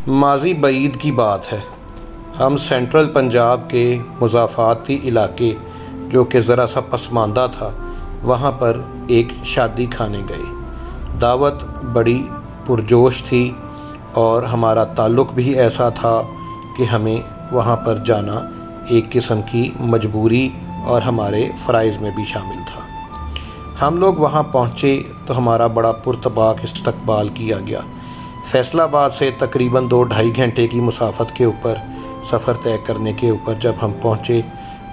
ماضی بعید کی بات ہے، ہم سینٹرل پنجاب کے مضافاتی علاقے جو کہ ذرا سا پسماندہ تھا، وہاں پر ایک شادی کھانے گئے۔ دعوت بڑی پرجوش تھی اور ہمارا تعلق بھی ایسا تھا کہ ہمیں وہاں پر جانا ایک قسم کی مجبوری اور ہمارے فرائض میں بھی شامل تھا۔ ہم لوگ وہاں پہنچے تو ہمارا بڑا پرتپاک استقبال کیا گیا۔ فیصل آباد سے تقریباً 2-2.5 گھنٹے کی مسافت کے اوپر سفر طے کرنے کے اوپر جب ہم پہنچے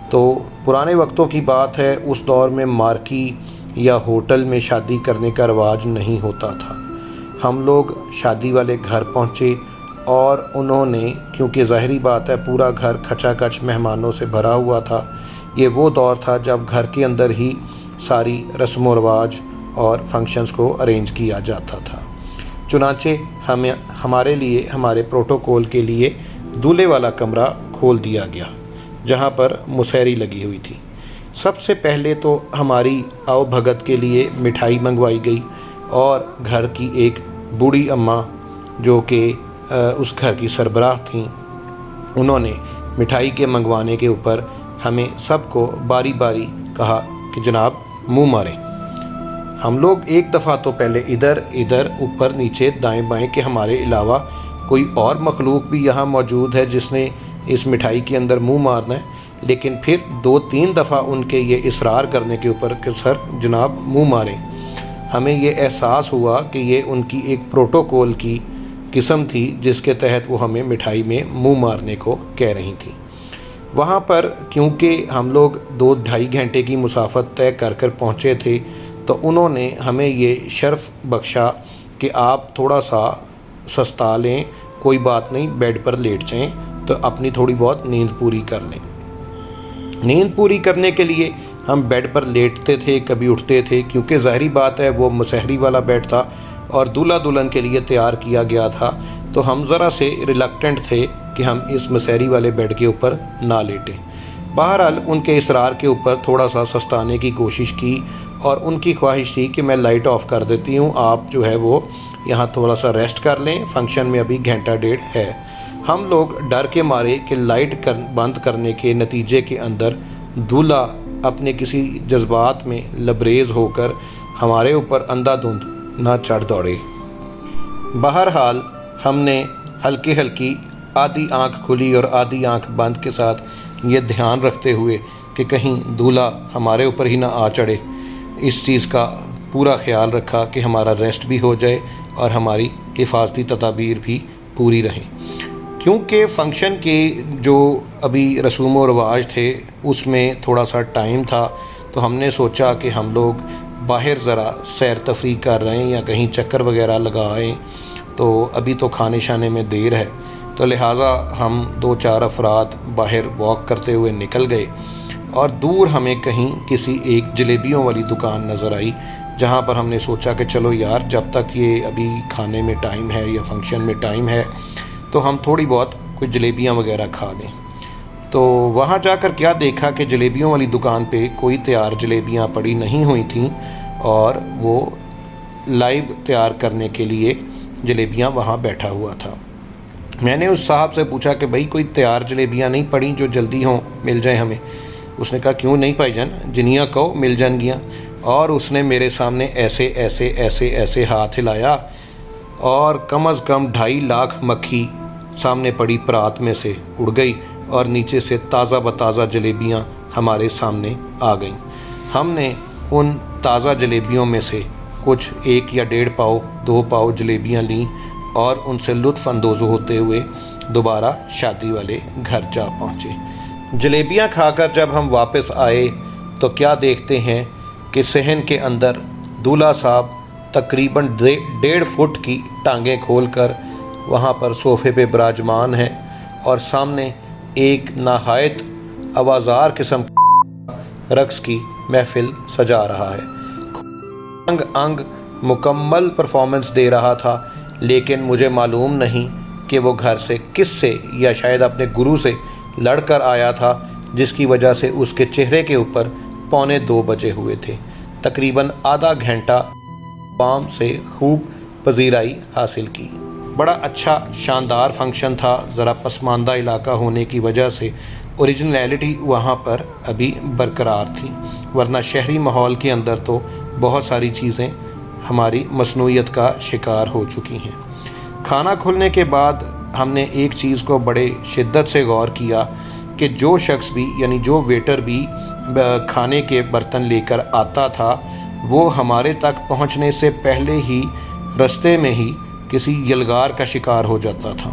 تو پرانے وقتوں کی بات ہے، اس دور میں مارکی یا ہوٹل میں شادی کرنے کا رواج نہیں ہوتا تھا۔ ہم لوگ شادی والے گھر پہنچے اور انہوں نے، کیونکہ ظاہری بات ہے پورا گھر کھچا کھچ مہمانوں سے بھرا ہوا تھا، یہ وہ دور تھا جب گھر کے اندر ہی ساری رسم و رواج اور فنکشنز کو ارینج کیا جاتا تھا۔ چنانچہ ہمارے لیے، ہمارے پروٹوکول کے لیے دولہے والا کمرہ کھول دیا گیا جہاں پر مسحری لگی ہوئی تھی۔ سب سے پہلے تو ہماری آؤ بھگت کے لیے مٹھائی منگوائی گئی اور گھر کی ایک بوڑھی اماں جو کہ اس گھر کی سربراہ تھیں، انہوں نے مٹھائی کے منگوانے کے اوپر ہمیں سب کو باری باری کہا کہ جناب منہ ماریں۔ ہم لوگ ایک دفعہ تو پہلے ادھر اوپر نیچے دائیں بائیں کہ ہمارے علاوہ کوئی اور مخلوق بھی یہاں موجود ہے جس نے اس مٹھائی کے اندر منہ مارنا ہے، لیکن پھر 2-3 دفعہ ان کے یہ اصرار کرنے کے اوپر کہ سر جناب منہ ماریں، ہمیں یہ احساس ہوا کہ یہ ان کی ایک پروٹوکول کی قسم تھی جس کے تحت وہ ہمیں مٹھائی میں منہ مارنے کو کہہ رہی تھیں۔ وہاں پر کیونکہ ہم لوگ 2-2.5 گھنٹے کی مسافت طے کر پہنچے تھے تو انہوں نے ہمیں یہ شرف بخشا کہ آپ تھوڑا سا سستا لیں، کوئی بات نہیں، بیڈ پر لیٹ جائیں تو اپنی تھوڑی بہت نیند پوری کر لیں۔ نیند پوری کرنے کے لیے ہم بیڈ پر لیٹتے تھے، کبھی اٹھتے تھے، کیونکہ ظاہری بات ہے وہ مسحری والا بیڈ تھا اور دولہا دلہن کے لیے تیار کیا گیا تھا، تو ہم ذرا سے ریلکٹنٹ تھے کہ ہم اس مسحری والے بیڈ کے اوپر نہ لیٹیں۔ بہرحال ان کے اصرار کے اوپر تھوڑا سا سستانے کی کوشش کی اور ان کی خواہش تھی کہ میں لائٹ آف کر دیتی ہوں، آپ جو ہے وہ یہاں تھوڑا سا ریسٹ کر لیں، فنکشن میں ابھی 1-1.5 گھنٹہ ہے۔ ہم لوگ ڈر کے مارے کہ لائٹ بند کرنے کے نتیجے کے اندر دولہا اپنے کسی جذبات میں لبریز ہو کر ہمارے اوپر اندھا دھند نہ چڑھ دوڑے۔ بہرحال ہم نے ہلکی آدھی آنکھ کھلی اور آدھی آنکھ بند کے ساتھ یہ دھیان رکھتے ہوئے کہ کہیں دولہا ہمارے اوپر ہی نہ آ چڑھے، اس چیز کا پورا خیال رکھا کہ ہمارا ریسٹ بھی ہو جائے اور ہماری حفاظتی تدابیر بھی پوری رہیں۔ کیونکہ فنکشن کے جو ابھی رسوم و رواج تھے اس میں تھوڑا سا ٹائم تھا، تو ہم نے سوچا کہ ہم لوگ باہر ذرا سیر تفریح کر رہے ہیں یا کہیں چکر وغیرہ لگائیں، تو ابھی تو کھانے شانے میں دیر ہے، تو لہٰذا ہم 2-4 افراد باہر واک کرتے ہوئے نکل گئے اور دور ہمیں کہیں کسی ایک جلیبیوں والی دکان نظر آئی، جہاں پر ہم نے سوچا کہ چلو یار جب تک یہ ابھی کھانے میں ٹائم ہے یا فنکشن میں ٹائم ہے تو ہم تھوڑی بہت کوئی جلیبیاں وغیرہ کھا لیں۔ تو وہاں جا کر کیا دیکھا کہ جلیبیوں والی دکان پہ کوئی تیار جلیبیاں پڑی نہیں ہوئی تھیں اور وہ لائیو تیار کرنے کے لیے جلیبیاں وہاں بیٹھا ہوا تھا۔ میں نے اس صاحب سے پوچھا کہ بھائی کوئی تیار جلیبیاں نہیں پڑیں جو جلدی ہوں، مل جائیں ہمیں؟ اس نے کہا کیوں نہیں بھائی جان، جنیاں کہو مل جان گیاں۔ اور اس نے میرے سامنے ایسے ہاتھ ہلایا اور کم از کم 2.5 لاکھ مکھی سامنے پڑی پرات میں سے اڑ گئی اور نیچے سے تازہ بتازہ جلیبیاں ہمارے سامنے آ گئیں۔ ہم نے ان تازہ جلیبیوں میں سے کچھ 1 یا 1.5 پاؤ 2 پاؤ جلیبیاں لیں اور ان سے لطف اندوز ہوتے ہوئے دوبارہ شادی والے گھر جا پہنچے۔ جلیبیاں کھا کر جب ہم واپس آئے تو کیا دیکھتے ہیں کہ صحن کے اندر دولہا صاحب تقریباً 1.5 فٹ کی ٹانگیں کھول کر وہاں پر صوفے پہ براجمان ہیں اور سامنے ایک نہایت آوازار قسم رقص کی محفل سجا رہا ہے۔ انگ مکمل پرفارمنس دے رہا تھا، لیکن مجھے معلوم نہیں کہ وہ گھر سے کس سے یا شاید اپنے گرو سے لڑ کر آیا تھا، جس کی وجہ سے اس کے چہرے کے اوپر 1:45 بجے ہوئے تھے۔ تقریباً آدھا گھنٹہ عوام سے خوب پذیرائی حاصل کی۔ بڑا اچھا شاندار فنکشن تھا. ذرا پسماندہ علاقہ ہونے کی وجہ سے اوریجنلیٹی وہاں پر ابھی برقرار تھی، ورنہ شہری ماحول کے اندر تو بہت ساری چیزیں ہماری مصنوعیت کا شکار ہو چکی ہیں. کھانا کھلنے کے بعد ہم نے ایک چیز کو بڑے شدت سے غور کیا کہ جو شخص بھی یعنی جو ویٹر بھی کھانے کے برتن لے کر آتا تھا وہ ہمارے تک پہنچنے سے پہلے ہی رستے میں ہی کسی یلغار کا شکار ہو جاتا تھا.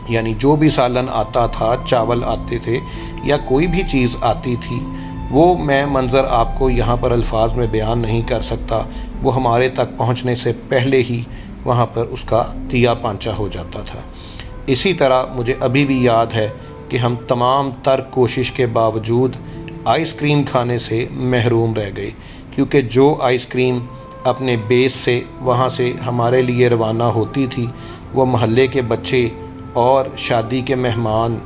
یعنی جو بھی سالن آتا تھا، چاول آتے تھے یا کوئی بھی چیز آتی تھی، وہ میں منظر آپ کو یہاں پر الفاظ میں بیان نہیں کر سکتا. وہ ہمارے تک پہنچنے سے پہلے ہی وہاں پر اس کا تیا پانچا ہو جاتا تھا. اسی طرح مجھے ابھی بھی یاد ہے کہ ہم تمام تر کوشش کے باوجود آئس کریم کھانے سے محروم رہ گئے، کیونکہ جو آئس کریم اپنے بیس سے وہاں سے ہمارے لیے روانہ ہوتی تھی وہ محلے کے بچے اور شادی کے مہمان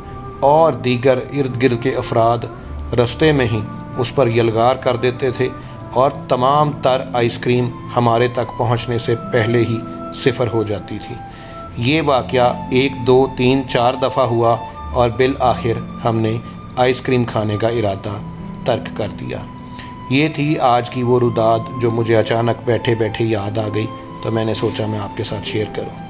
اور دیگر ارد گرد کے افراد رستے میں ہی اس پر یلغار کر دیتے تھے اور تمام تر آئس کریم ہمارے تک پہنچنے سے پہلے ہی صفر ہو جاتی تھی. یہ واقعہ 1 2 3 4 دفعہ ہوا اور بالآخر ہم نے آئس کریم کھانے کا ارادہ ترک کر دیا. یہ تھی آج کی وہ روداد جو مجھے اچانک بیٹھے بیٹھے یاد آ گئی، تو میں نے سوچا میں آپ کے ساتھ شیئر کروں.